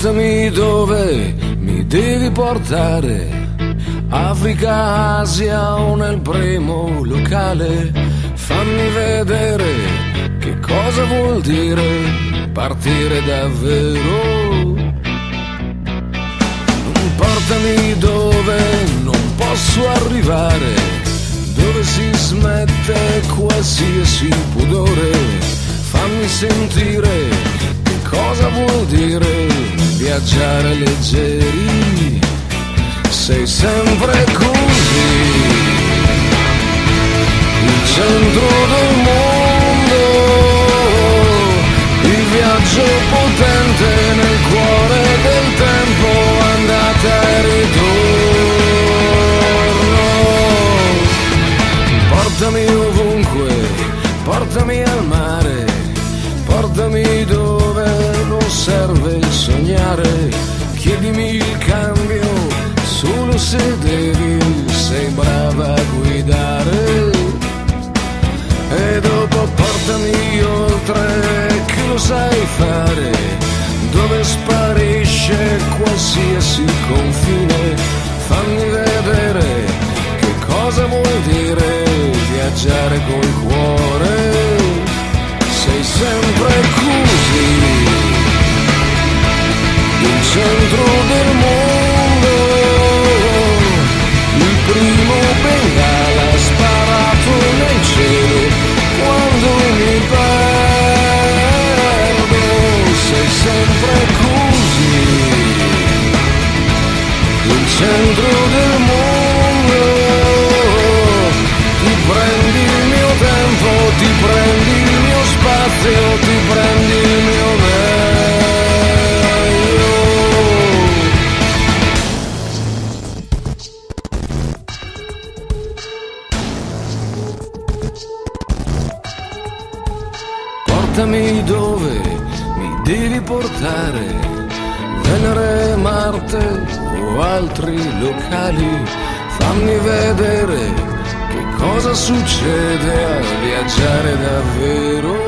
Portami dove mi devi portare, Africa, Asia o nel primo locale. Fammi vedere che cosa vuol dire partire davvero. Portami dove non posso arrivare, dove si smette qualsiasi pudore. Fammi sentire che cosa vuol dire viaggiare leggeri. Sei sempre così, il centro del mondo, il viaggio potente nel cuore del tempo, andata e ritorno. Portami ovunque, portami al mare, portami dove non serve sognare. Chiedimi il cambio solo se devi, sei brava a guidare. E dopo portami oltre, che lo sai fare, dove sparisce qualsiasi confine. Fammi vedere che cosa vuol dire viaggiare col cuore. Sei sempre così, il centro del mondo, il primo bengala sparato nel cielo quando mi perdo. Sei sempre così, il centro del mondo. Ti prendi il mio tempo, ti prendi il mio spazio, ti prendi il mio meglio. Portami dove mi devi portare, Venere, Marte o altri locali. Fammi vedere che cosa succede a viaggiare davvero.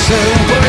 Sempre